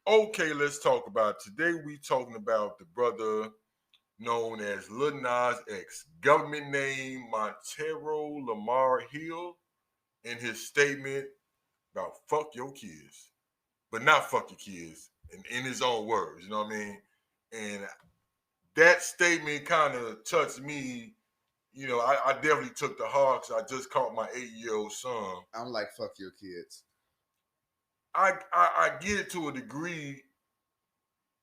Okay, let's talk about it. Today. We talking about the brother known as Lil Nas X, government name Montero Lamar Hill, in his statement about fuck your kids, but not fuck your kids, in his own words. You know what I mean? And that statement kind of touched me. I definitely took the heart because I just caught my 8-year-old son. I'm like, fuck your kids. I get it to a degree.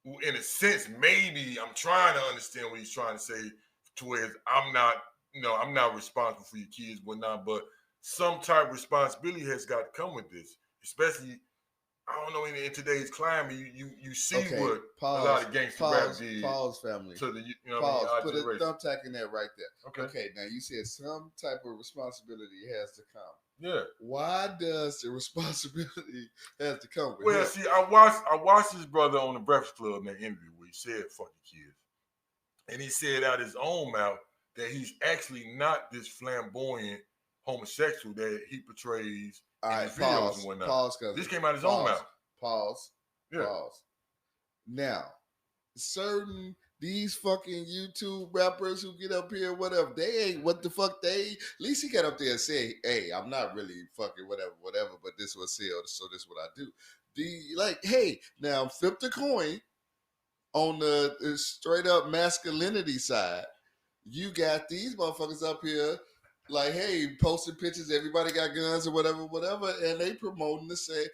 In a sense, maybe I'm trying to understand what he's trying to say. To where I'm not responsible for your kids, whatnot, but some type of responsibility has got to come with this. Especially, I don't know, in today's climate, you see what a lot of gangster rap did. Pause, family. To the pause. Our Put generation. a thumbtack in there right there. Okay. Now you said some type of responsibility has to come. Yeah. Why does the responsibility have to come with Well, him? see, I watched his brother on the Breakfast Club in that interview where he said "fuck your kids," and he said out his own mouth that he's actually not this flamboyant homosexual that he portrays in his videos and whatnot. Pause, cousin. This came out of his own mouth. Pause. Yeah. Pause. Now, these fucking YouTube rappers who get up here, whatever, they ain't what the fuck they. At least he got up there and say, "Hey, I'm not really fucking whatever, but this was sell, so this is what I do." Hey, now flip the coin on the straight up masculinity side. You got these motherfuckers up here, like, hey, posting pictures. Everybody got guns or whatever, and they promoting the same.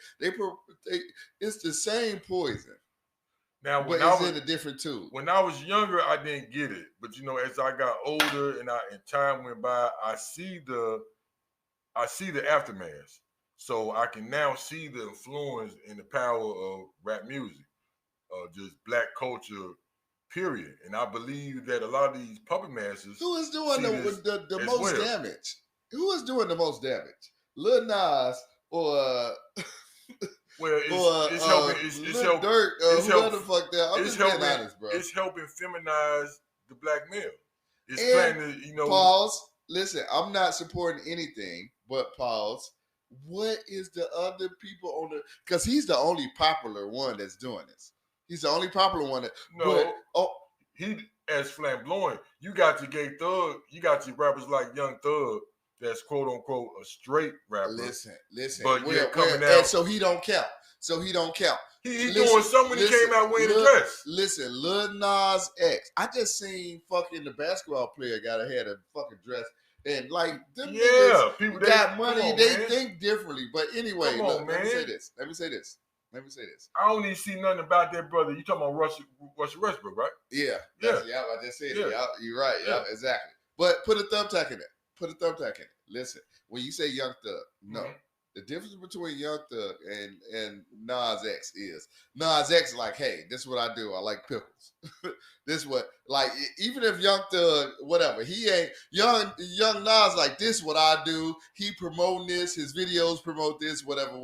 It's the same poison. Now, but it's in a different tube. When I was younger, I didn't get it, but as I got older and time went by, I see the aftermath. So I can now see the influence and the power of rap music, just black culture, period. And I believe that a lot of these puppet masters who is doing the most damage? Who is doing the most damage? Lil Nas or? Well, it's helping. It's helping. Dirt. Whoever the fuck that. I'm just being honest, bro. It's helping feminize the black male. It's playing to, Pause. Listen, I'm not supporting anything, but pause. What is the other people on the? Because he's the only popular one that's doing this. He's the only popular one that. No. He as flamboyant. You got your gay thug. You got your rappers like Young Thug. That's quote unquote a straight rapper. Listen. But coming out, so he don't count. He's doing something when he came out wearing a dress. Listen, Lil Nas X. I just seen fucking the basketball player had a fucking dress. And like them niggas people got money, they think differently. But anyway, let me say this. I don't even see nothing about that brother. You talking about Russell Westbrook, right? Yeah. I just said it. You're right. Yeah, exactly. But put a thumbtack in it. Listen, when you say Young Thug, no. Mm-hmm. The difference between Young Thug and Nas X is Nas X like, hey, this is what I do. I like pickles. This is what, like, even if Young Thug, whatever, he ain't young Nas like, this is what I do. He promoting this. His videos promote this, whatever.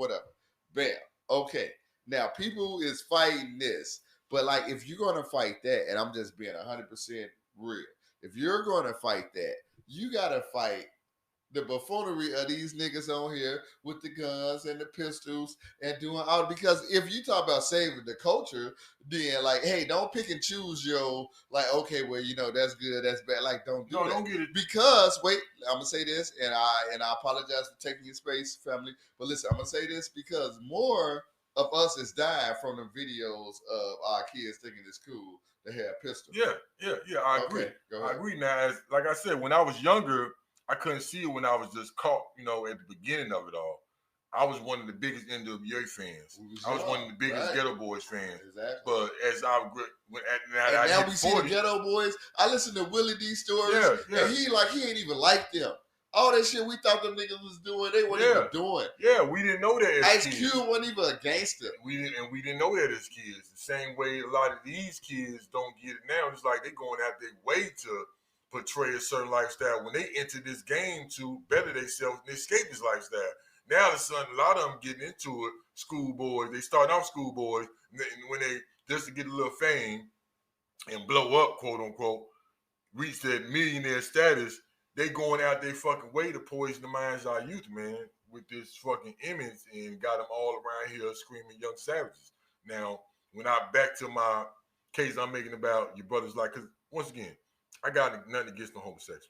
Bam. Okay. Now, people is fighting this. But, like, if you're going to fight that, and I'm just being 100% real, if you're going to fight that, you got to fight the buffoonery of these niggas on here with the guns and the pistols and doing all, because if you talk about saving the culture, then like, hey, don't pick and choose your, like, okay, well, that's good, that's bad. Like, don't do that. Don't get it. Because wait, I'm gonna say this, and I apologize for taking your space, family. But listen, I'm gonna say this because more of us is dying from the videos of our kids thinking it's cool to have pistols. Yeah. I agree. Okay, I agree. Now, like I said, when I was younger, I couldn't see it when I was just caught, at the beginning of it all. I was one of the biggest NWA fans. I was one of the biggest Ghetto Boys fans. Exactly. But as I now we see the Ghetto Boys. I listen to Willie D stories, and he ain't even like them. All that shit we thought them niggas was doing, they weren't even doing. Yeah, we didn't know that as kids. Ice Cube wasn't even a gangster. We didn't know that as kids. The same way a lot of these kids don't get it now. It's like they going out their way to portray a certain lifestyle when they enter this game to better themselves and escape this lifestyle. Now a lot of them getting into it, schoolboys. They start off schoolboys, and when they just to get a little fame and blow up, quote unquote, reach that millionaire status, they going out their fucking way to poison the minds of our youth, man, with this fucking image, and got them all around here screaming young savages. Now, when I back to my case I'm making about your brother's life, because once again, I got nothing against the homosexual.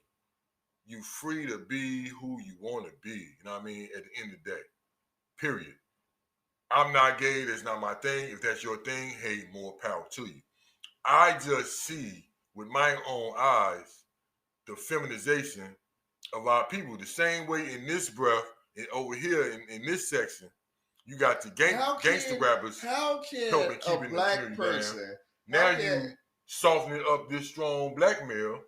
You free to be who you want to be. You know what I mean? At the end of the day, period. I'm not gay. That's not my thing. If that's your thing, hey, more power to you. I just see with my own eyes the feminization of our people. The same way in this breath and over here in this section, you got the gangster rappers helping keeping the community down. Now you softening up this strong black male.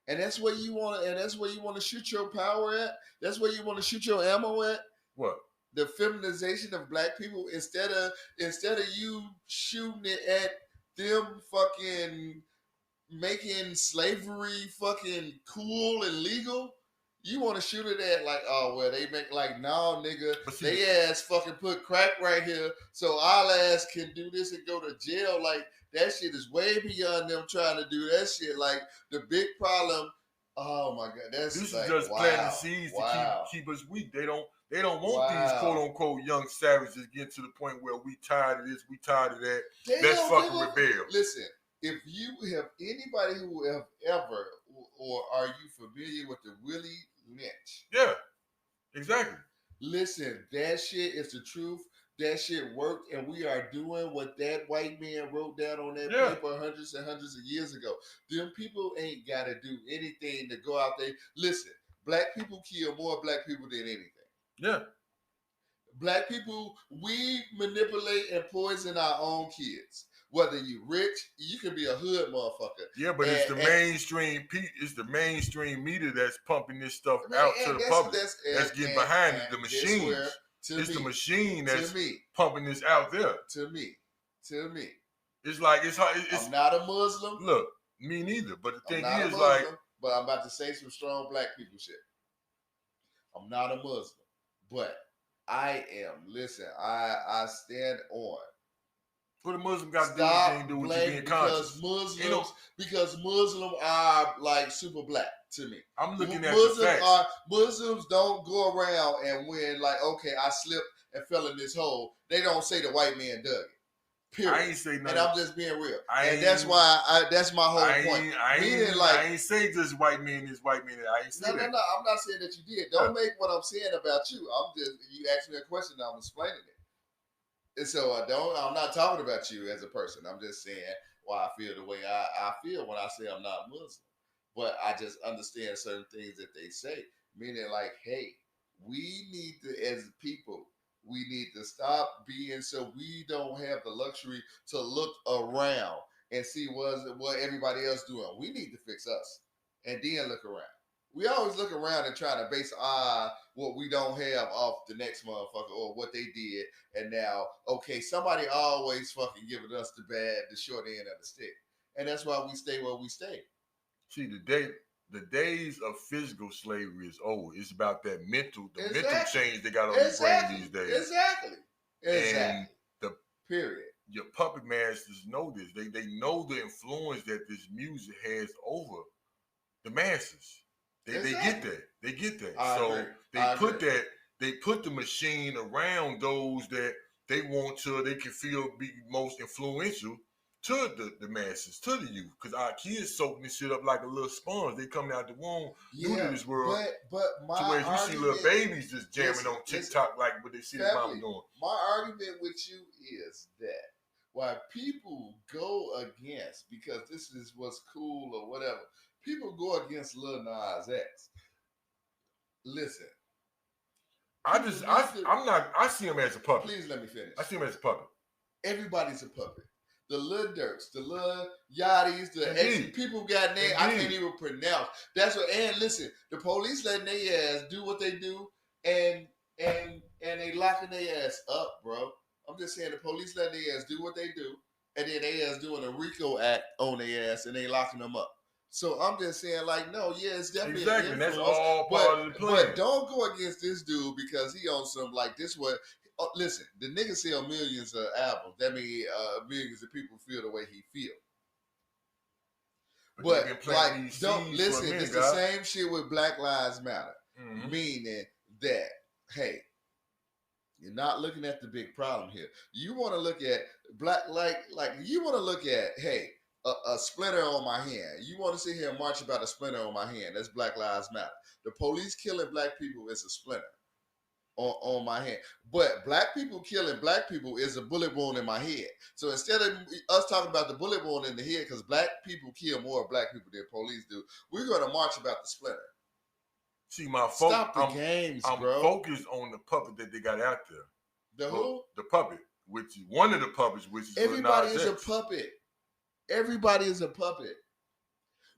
And that's where you want to. And that's where you want to shoot your power at. That's where you want to shoot your ammo at. What? The feminization of black people instead of you shooting it at them fucking making slavery fucking cool and legal. You want to shoot it at like, oh well, they make like, no nigga, they ass fucking put crack right here, so our ass can do this and go to jail. Like that shit is way beyond them trying to do that shit. Like the big problem. Oh my god, this is just planting seeds to keep us weak. They don't want these quote unquote young savages getting to the point where we tired of this, we tired of that. Let's fucking rebel. Listen, if you have anybody who have ever, or are you familiar with the Willie Lynch? Yeah, exactly. Listen, that shit is the truth. That shit worked, and we are doing what that white man wrote down on that paper hundreds and hundreds of years ago. Them people ain't got to do anything to go out there. Listen, black people kill more black people than anything. Yeah. Black people, we manipulate and poison our own kids. Whether you rich, you can be a hood motherfucker. Yeah, but it's the mainstream. It's the mainstream media that's pumping this stuff out to the public. That's getting behind it. The machines. It's the machine that's pumping this out there. To me, it's like it's hard. I'm not a Muslim. Look, me neither. But the thing is, like, but I'm about to say some strong black people shit. I'm not a Muslim, but I am. Listen, I stand on. What a Muslim got to do with you being conscious? Because Muslims are like super black to me. I'm looking at the facts. Muslims don't go around and when like, okay, I slipped and fell in this hole. They don't say the white man dug it. Period. I ain't say nothing. And I'm just being real. And that's why that's my whole point. I ain't say this white man, this white man. I ain't say that. No. I'm not saying that you did. Don't make what I'm saying about you. You asked me a question, I'm explaining it. And so I'm not talking about you as a person. I'm just saying why I feel the way I feel when I say I'm not Muslim. But I just understand certain things that they say. Meaning like, hey, we need to, as people, we need to stop being so we don't have the luxury to look around and see what everybody else doing. We need to fix us and then look around. We always look around and try to base what we don't have off the next motherfucker or what they did. And now, okay, somebody always fucking giving us the short end of the stick. And that's why we stay where we stay. See, the days of physical slavery is over. It's about that mental change they got on the brain these days. Exactly. And the period. Your puppet masters know this. They know the influence that this music has over the masses. They get that. They get that. They put the machine around those that they want to, they can feel be most influential to the masses, to the youth. Because our kids soaking this shit up like a little sponge. They coming out the womb new to this world. But my to where you see little babies just jamming on TikTok like what they see their mama doing. My argument with you is that why people go against, because this is what's cool or whatever, people go against Lil Nas X. Listen. I see him as a puppet. Please let me finish. I see him as a puppet. Everybody's a puppet. The Lil Durks, the Lil Yachty's, the ex people got names I can't even pronounce. That's what. And listen, the police letting their ass do what they do, and they locking their ass up, bro. I'm just saying the police letting their ass do what they do, and then they ass doing a RICO act on their ass, and they locking them up. So I'm just saying, like, no, yeah, it's definitely exactly. That's all part of the plan. But don't go against this dude because he on some like this. What? Oh, listen, the nigga sell millions of albums. That means millions of people feel the way he feel. But like, don't listen. It's the same shit with Black Lives Matter, meaning that hey, You're not looking at the big problem here. You want to look at black, like you want to look at, hey, a splinter on my hand. You want to sit here and march about a splinter on my hand. That's Black Lives Matter. The police killing black people is a splinter on my hand. But black people killing black people is a bullet wound in my head. So instead of us talking about the bullet wound in the head, because black people kill more black people than police do, we're going to march about the splinter. See, my stop the games, I'm bro. focused on the puppet that they got out there. The who? The puppet, which is one of the puppets, which is everybody is a puppet. Everybody is a puppet.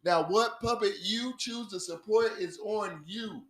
Now, what puppet you choose to support is on you.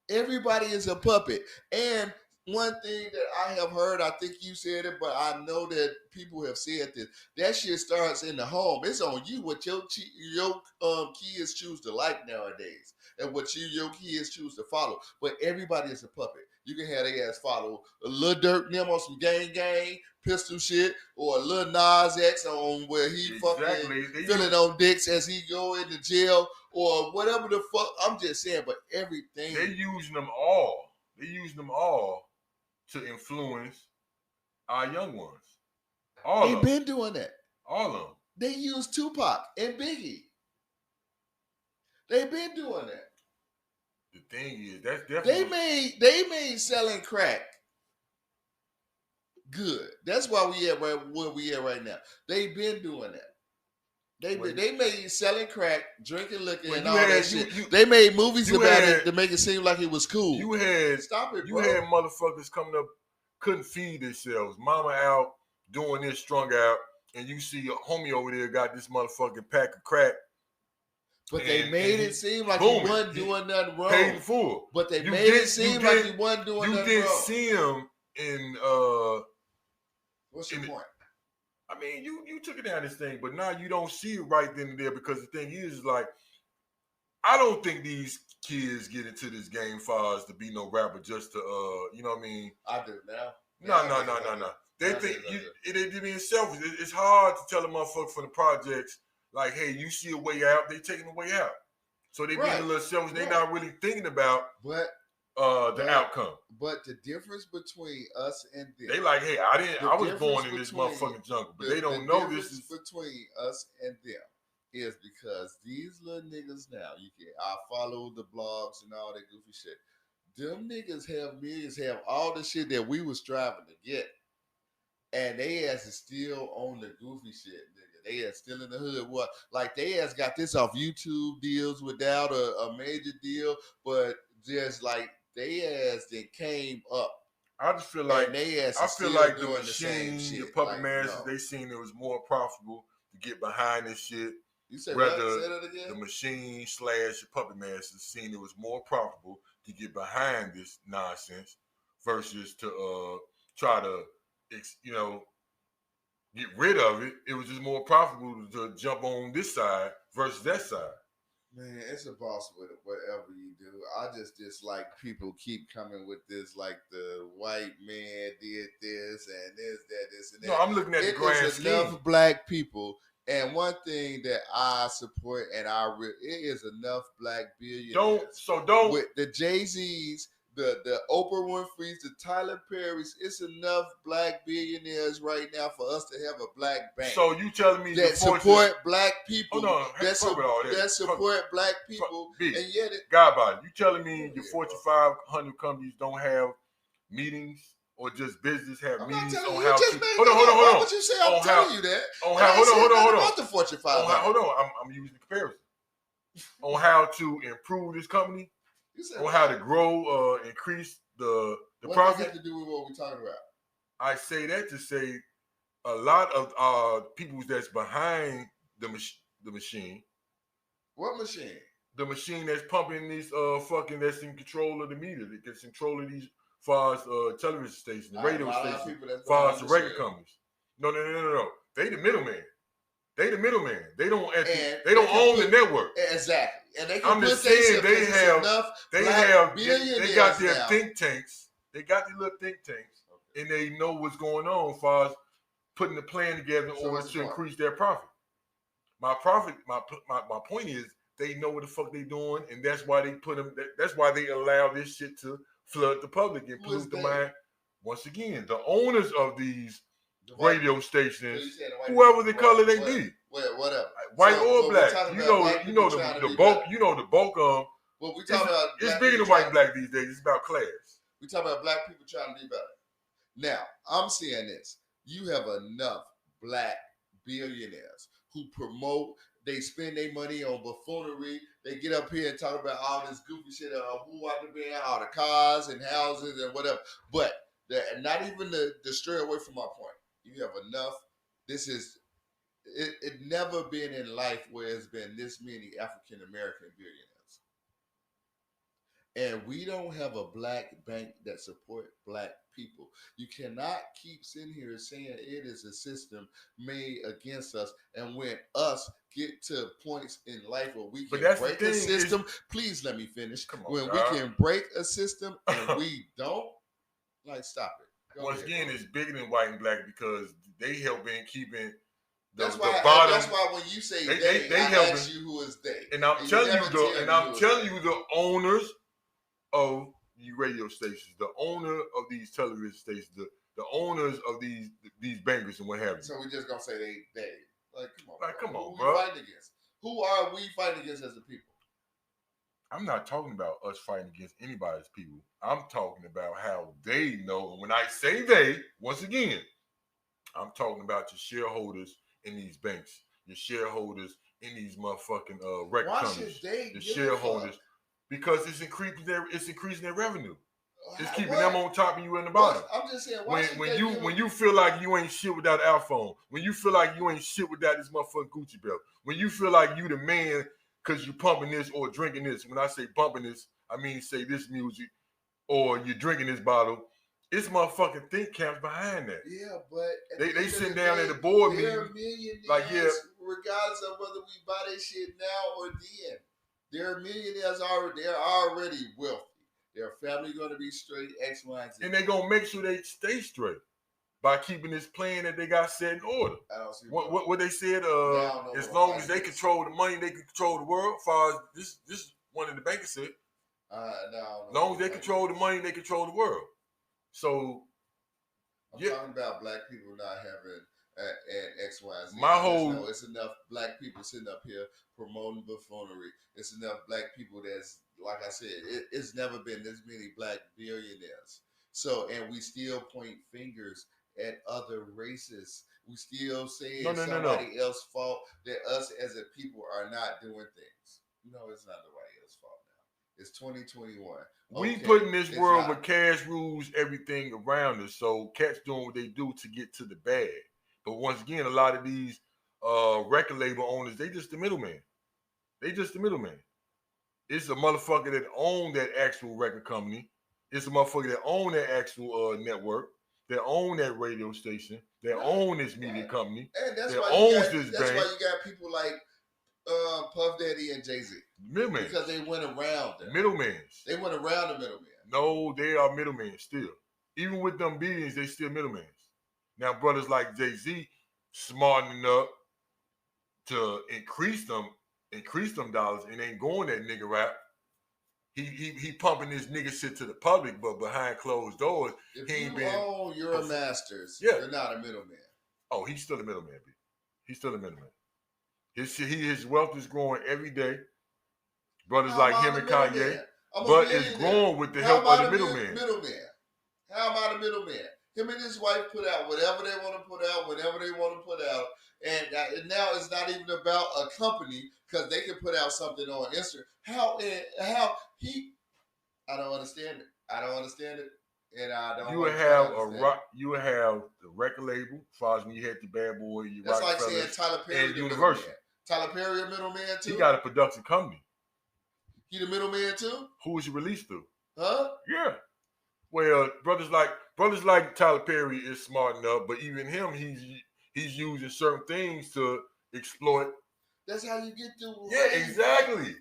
Everybody is a puppet. And one thing that I have heard, I think you said it, but I know that people have said this. That shit starts in the home. It's on you what your kids choose to like nowadays, and what your kids choose to follow. But everybody is a puppet. You can have their ass follow a Lil Durk them on some gang, pistol shit, or a Lil Nas X on where he fucking feeling on dicks as he go into jail, or whatever the fuck. I'm just saying, but everything. They using them all. They using them all to influence our young ones. All They've been doing that. All of them. They use Tupac and Biggie. They've been doing that. The thing is, that's definitely they made selling crack good. That's why we at where we at right now. They've been doing that. They made selling crack, drinking liquor, and all that shit. They made movies about it to make it seem like it was cool. You had bro. had motherfuckers coming up, couldn't feed themselves. Mama out doing this, strung out, and you see your homie over there got this motherfucking pack of crack. But they made it seem like he wasn't doing nothing wrong. Paid full. But they made it seem like he wasn't doing nothing wrong. You didn't see him in What's your point? I mean, you took it down this thing, but now you don't see it right then and there, because the thing is like, I don't think these kids get into this game far as to be no rapper just to you know what I mean? I do now. No. They think they being selfish. It's hard to tell a motherfucker from the projects like, hey, you see a way out, they taking the way out. So they being a little selfish. They not really thinking about the outcome. But the difference between us and them, they like, hey, I was born in this motherfucking jungle, but they don't know this is between us and them is because these little niggas now, I follow the blogs and all that goofy shit. Them niggas have millions, have all the shit that we was striving to get, and they ass is still on the goofy shit, nigga. They ass still in the hood. What? Like they ass got this off YouTube deals without a major deal, but just like they ass that came up. I just feel like the machine, the puppet masters, they seen it was more profitable to get behind this shit. You say what? Say that again? The machine / the puppet masters seen it was more profitable to get behind this nonsense versus to try to get rid of it. It was just more profitable to jump on this side versus that side. Man, it's a boss with it, whatever you do. I just dislike people keep coming with this, like the white man did this and this and that. No, I'm looking at the grand scheme. Enough black people, and one thing that I support, and it is enough black billionaires. Don't with the Jay-Z's, the Oprah Winfrey's, the Tyler Perry's. It's enough black billionaires right now for us to have a black bank. So you telling me that support black people? That support black people, and yet you telling me your Fortune 500 companies don't have meetings or just business have meetings on how to? Hold on. What you say? I'm telling you that. Hold on. About the Fortune 500. Hold on. I'm using the comparison on how to improve this company. On how to grow, increase the profit. What does that have to do with what we're talking about? I say that to say a lot of people that's behind the machine. What machine? The machine that's pumping these that's in control of the media, that gets in control of these far as television stations, radio stations, far as the record companies. No. They the middleman. They the middleman. They don't own the network. Exactly. And they can I'm just saying they got their think tanks. They got these little think tanks, and they know what's going on as far as putting the plan together in order to increase their profit. My point is they know what the fuck they doing, and that's why they put them. That's why they allow this shit to flood the public and pollute the mind. once again, the owners of these radio stations, whoever the color they be, whatever, white or black, the bulk, the bulk of. Well, we talking about it's bigger than white and black these days. It's about class. We talking about black people trying to do better. Now, I'm saying this: you have enough black billionaires who promote. They spend their money on buffoonery. They get up here and talk about all this goofy shit of who ought to be in all the cars and houses and whatever. But not even to stray away from my point. You have enough. This is it never been in life where it's been this many African American billionaires. And we don't have a black bank that support black people. You cannot keep sitting here saying it is a system made against us. And when us get to points in life where we can break a system, please let me finish. When we can break a system and we don't, stop it. Once again, it's bigger than white and black because they help in keeping the bottom. That's why when you say they I ask you who is they. And I'm telling you the owners of the radio stations, the owner of these television stations, the owners of these bankers and what have you. So we just gonna say they. Come on, who bro. We fighting against? Who are we fighting against as a people? I'm not talking about us fighting against anybody's people. I'm talking about how they know. And when I say they, once again, I'm talking about your shareholders in these banks, your shareholders in these motherfucking record companies, the shareholders, because it's increasing their revenue. It's keeping them on top and you in the bottom. I'm just saying, when you feel like you ain't shit without iPhone, when you feel like you ain't shit without this motherfucking Gucci belt, when you feel like you the man because you pumping this or drinking this. When I say pumping this, I mean say this music or you're drinking this bottle. It's motherfucking think camps behind that. Yeah, but they sitting down at the board meeting. Regardless of whether we buy that shit now or then, they're millionaires already. They're already wealthy. Their family going to be straight, X, Y, and Z. And they're going to make sure they stay straight by keeping this plan that they got set in order. I don't see what they said, as long as they control the money, they can control the world. As far as this one of the bankers said. As long as they control the money, they control the world. So, I'm talking about black people not having an X, Y, and Z. It's enough black people sitting up here promoting buffoonery. It's enough black people that's, like I said, it's never been this many black billionaires. So, and we still point fingers at other races. We still say somebody else's fault that us as a people are not doing things. No, it's not nobody else's fault now. It's 2021. We put in this world where cash rules everything around us. So cats doing what they do to get to the bag. But once again, a lot of these record label owners, they just the middleman. It's a motherfucker that own that actual record company. It's a motherfucker that own that actual network. That own that radio station. That own this media company. And that's that why owns this bank. That's why you got people like Puff Daddy and Jay-Z. Middlemen. Because they went around them. Middlemen. They went around the middleman. No, they are middlemen still. Even with them billions, they still middlemen. Now, brothers like Jay-Z smartening up to increase them dollars and ain't going that nigga rap. He pumping this nigga shit to the public, but behind closed doors, if he ain't you been. Oh, you're a masters. Yeah. You're not a middleman. Oh, he's still a middleman, B. He's still a middleman. His wealth is growing every day. Brothers like him and Kanye. But it's growing with the help of the middleman. How am I the middleman? Him and his wife put out whatever they want to put out, whenever they want to put out. And now it's not even about a company because they can put out something on Instagram. I don't understand it. And I don't. You would have the record label, as far as when you had the Bad Boy, that's like saying Tyler Perry and Universal. Tyler Perry a middleman too? He got a production company. He the middleman too? Who was he released to? Huh? Yeah. Well, brothers like Tyler Perry is smart enough, but even him, he's using certain things to exploit. That's how you get through life. Yeah, exactly.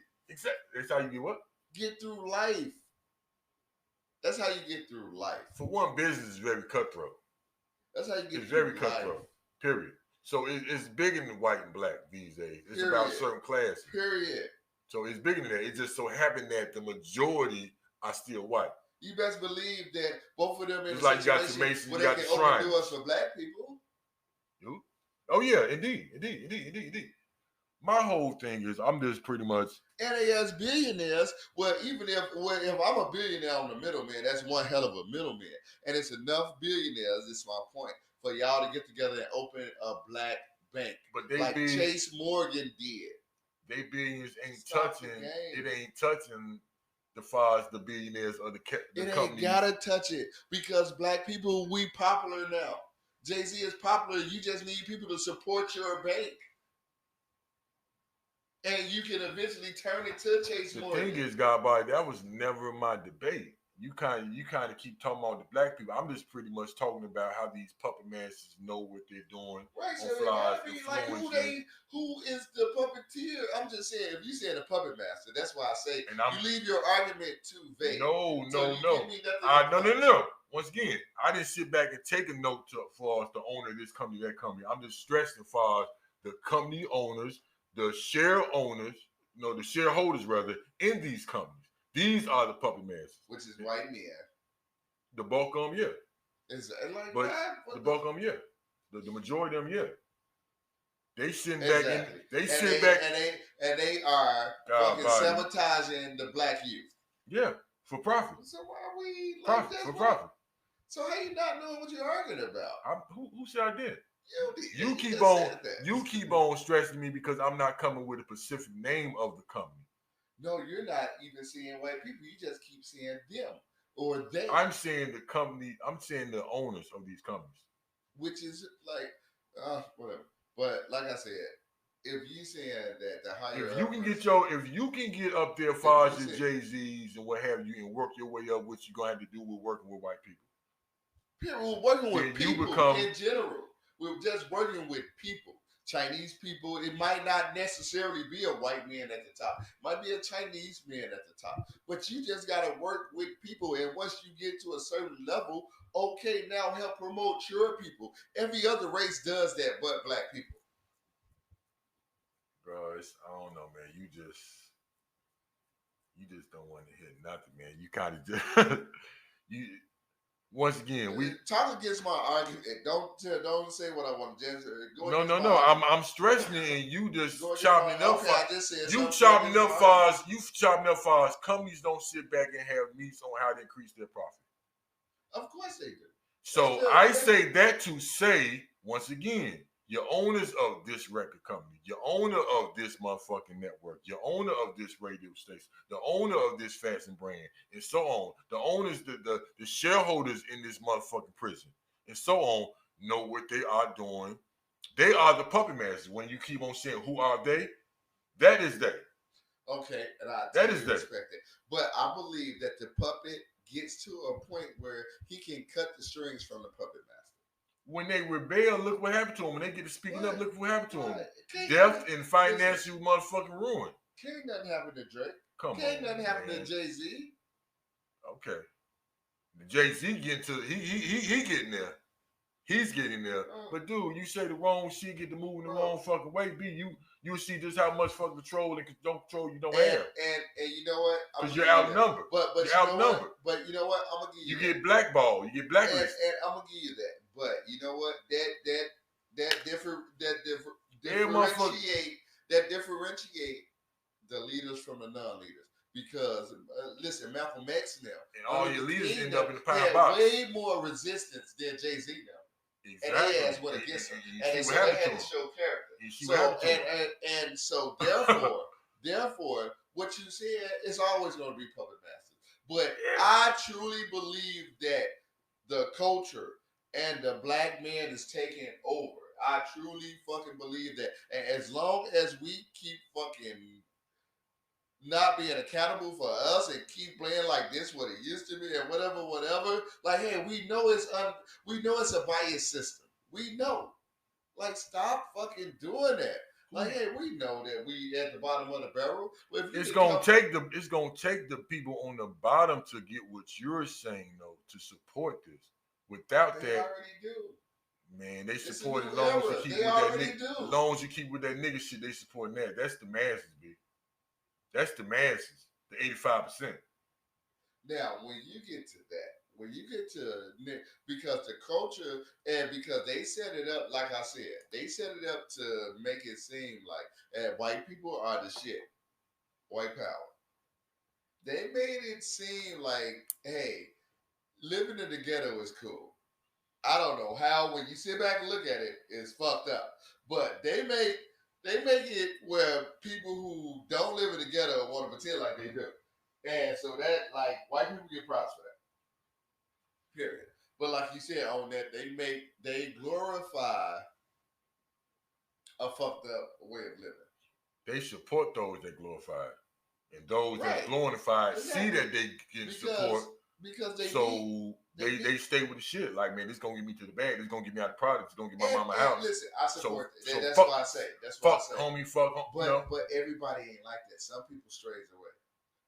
That's how you get what? Get through life. That's how you get through life. For one, business is very cutthroat. That's how you get it's through very cutthroat. Life. Period. So it's bigger than white and black these days. It's about certain classes. Period. So it's bigger than that. It just so happened that the majority are still white. You best believe that both of them in it's a like situation you got Mason, where you they got can the open Shrine. doors for black people. Oh yeah, indeed. My whole thing is I'm just pretty much. And as billionaires, well, even if I'm a billionaire on the middleman, that's one hell of a middleman. And it's enough billionaires, this is my point, for y'all to get together and open a black bank. But they like Chase Morgan did. They billions ain't touching. It ain't touching the far as the billionaires or the it companies. Ain't gotta touch it because black people, we popular now. Jay-Z is popular. You just need people to support your bank. And you can eventually turn it to Chase Morgan. The thing is, Godbody, that was never my debate. You kind of keep talking about the black people. I'm just pretty much talking about how these puppet masters know what they're doing. Right, so it gotta be like who is the puppeteer? I'm just saying, if you say the puppet master, that's why I say you leave your argument too vague. No. Once again, I didn't sit back and take a note for the owner of this company, that company. I'm just stressing as far as the company owners, the share owners, the shareholders rather, in these companies. These are the puppet masters. Which is white men. The bulk of them, yeah. Is it like but that? The bulk of them, yeah. The majority of them, yeah. They sitting back in. And they are fucking sabotaging the black youth. Yeah, for profit. So why are we like profit, for profit? So how you not knowing what you're arguing about? Who said I did? You keep on stressing me because I'm not coming with a specific name of the company. No, you're not even seeing white people. You just keep seeing them or they. I'm saying the company. I'm saying the owners of these companies. Which is like, whatever. But like I said, if you saying that the higher, if you can get up there, as far as your Jay-Z's and what have you, and work your way up, what you're gonna have to do with working with white people. People working with people in general. We're just working with people. Chinese people, it might not necessarily be a white man at the top. It might be a Chinese man at the top. But you just got to work with people. And once you get to a certain level, okay, now help promote your people. Every other race does that but black people. Bro, I don't know, man. You just don't want to hear nothing, man. You kind of just... Once again, we talk against my argument. Don't say what I want to just No. I'm stressing it, and you just chopping it up. Okay, I just said you chopping up far as companies don't sit back and have meetings on how to increase their profit. Of course they do. So I say that to say once again, your owners of this record company, your owner of this motherfucking network, your owner of this radio station, the owner of this fashion brand, and so on. The owners, the shareholders in this motherfucking prison, and so on, know what they are doing. They are the puppet masters. When you keep on saying who are they, that is they. Okay, and I respect it. But I believe that the puppet gets to a point where he can cut the strings from the puppet master. When they rebel, look what happened to them. When they get to speaking up, look what happened to them. Death and financial motherfucking ruin. Can't nothing happen to Drake. Can't nothing happen to Jay-Z. Okay. Jay-Z getting to he getting there. He's getting there. But dude, you say the wrong shit, get to moving the wrong fucking way. You see just how much fucking control and control you don't have. And you know what? Because you're outnumbered. But you're outnumbered. But you know what? I'm gonna give you. You get blackballed. You get blacklisted. And I'm gonna give you that. But you know what? That differentiate the leaders from the non-leaders. Because listen, Malcolm X now and all your leaders end up in the power box. Way more resistance than Jay-Z now. Exactly. And he has what against him. And so they had to show character. So therefore, what you said is always going to be puppet masters. But I truly believe that the culture and the black man is taking over. I truly fucking believe that. And as long as we keep fucking not being accountable for us and keep playing like this what it used to be and whatever. Like, hey, we know it's a biased system. We know. Like, stop fucking doing that. Like, hey, we know that we at the bottom of the barrel. It's gonna take the people on the bottom to get what you're saying though, to support this. Without they that, already do. Man, they support as long as you keep with that nigga. As long as you keep with that nigga shit, they supporting that. That's the masses, B. That's the masses. The 85%. Now, when you get to that, when you get to, because the culture and because they set it up, like I said, they set it up to make it seem like white people are the shit, white power. They made it seem like, hey, living in the ghetto is cool. I don't know how. When you sit back and look at it, it's fucked up. But they make it where people who don't live in the ghetto want to pretend like they do, and so that like white people get props for that. Period. But like you said on that, they glorify a fucked up way of living. They support those that glorify it, and those Right. that glorify Exactly. see that they get support. Because they stay with the shit. Like, man, this gonna get me to the bag. This gonna get me out of product. It's gonna get my mama house. Listen, I support that. That's fuck, why I say. That's why I say. say. Homie, fuck. But everybody ain't like that. Some people strays away.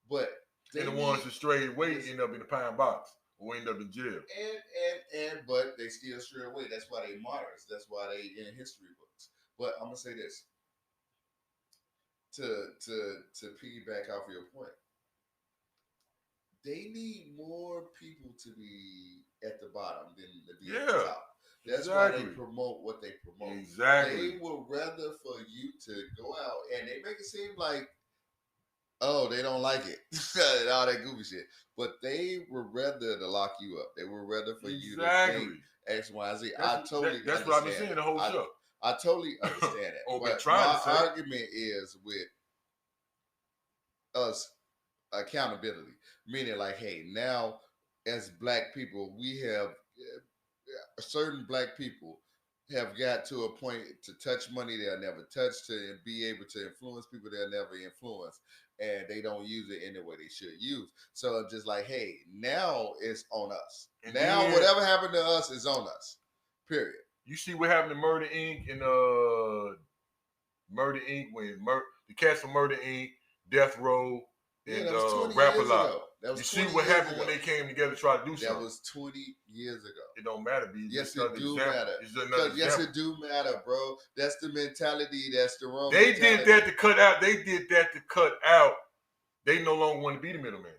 But and the ones that stray away end up in the pine box or end up in jail. But they still stray away. That's why they martyrs. That's why they in history books. But I'm gonna say this to piggyback off your point. They need more people to be at the bottom than to be at the top. That's why they promote what they promote. Exactly. They would rather for you to go out and they make it seem like, oh, they don't like it. And all that goofy shit. But they would rather to lock you up. They would rather for you to think X, Y, Z. That's what I've been saying the whole show. I totally understand that. But my argument is with us accountability. Meaning like, hey, now as black people, we have certain black people have got to a point to touch money they'll never touch, to be able to influence people they'll never influence, and they don't use it in the way they should use. So I'm just like, hey, now it's on us. And now whatever happened to us is on us. Period. You see what happened to Murder Inc. and Murder Inc. when the cats from Murder Inc., Death Row, and Rap A Lot. You see what happened when they came together to try to do something. That was 20 years ago. It don't matter, B. Yes, it do matter. Yes, it do matter, bro. That's the mentality. That's the wrong mentality. They did that to cut out. They no longer want to be the middleman.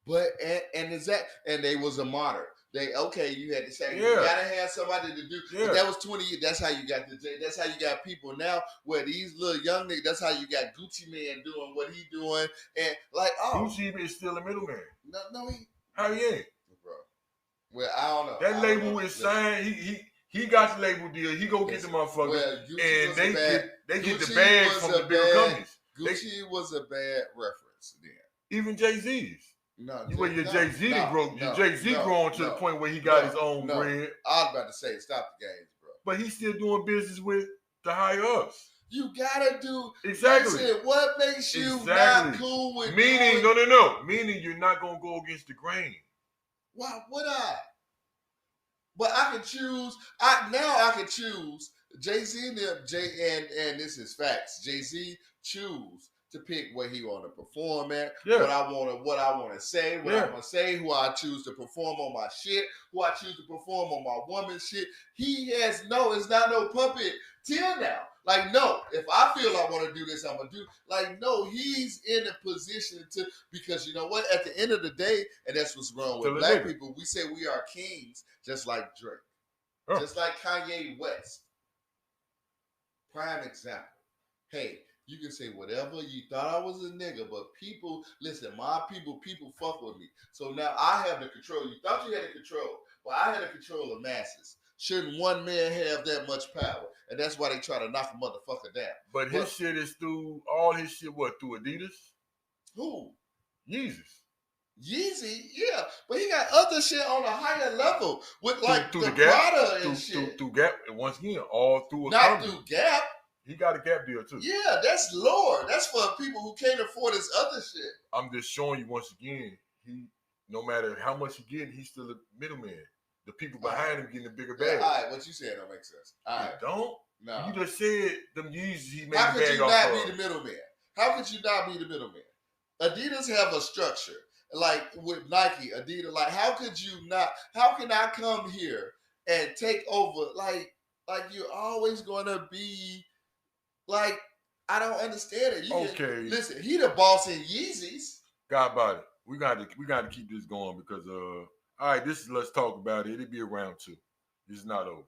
But and they was a martyr. You had to say you gotta have somebody to do. But that was 20 years. That's how you got that's how you got people now where these little young niggas, that's how you got Gucci Man doing what he doing. And like, Gucci is still a middleman. No, how he ain't? Bro. Well, I don't know. That label is signed. He got the label deal. He go get the motherfucker. Well, and they get the bag from the bigger companies. Gucci was a bad reference then. Even Jay-Z's. No, your Jay-Z growing to the point where he got his own bread. I was about to say, stop the games, bro. But he's still doing business with the higher ups. You gotta do exactly. Listen, what makes you not cool with meaning? No. Meaning you're not gonna go against the grain. Why would I? But I can choose. I can choose Jay-Z and this is facts. Jay-Z choose to pick where he want to perform at, what I want to say, I'm gonna say, who I choose to perform on my shit, who I choose to perform on my woman's shit. It's not no puppet till now. Like, no, if I feel I want to do this, I'm gonna do. Like, no, he's in a position to, because you know what? At the end of the day, and that's what's wrong with black people. We say we are kings, just like Drake, just like Kanye West. Prime example. Hey. You can say whatever you thought I was a nigga, but people, listen, my people fuck with me. So now I have the control. You thought you had the control. Well, I had the control of masses. Shouldn't one man have that much power? And that's why they try to knock a motherfucker down. But his shit is through, all his shit, through Adidas? Who? Yeezy, yeah. But he got other shit on a higher level with like through the Prada and shit. Through Gap, and once again, all through a Not company. Through Gap. He got a Gap deal too. Yeah, that's lower. That's for people who can't afford his other shit. I'm just showing you once again, no matter how much he getting, he's still a middleman. The people behind him getting a bigger bag. All right, what you said don't make sense. All right. Don't? No. You just said them Yeezys he made How the could bag you off not of. be the middleman? How could you not be the middleman? Adidas have a structure. Like with Nike, Adidas, like how could you not? How can I come here and take over? Like you're always gonna be like, I don't understand it. Listen, he the boss in Yeezys. God about it. We got to keep this going because all right, this is let's talk about it. It'll be a round 2. It's not over.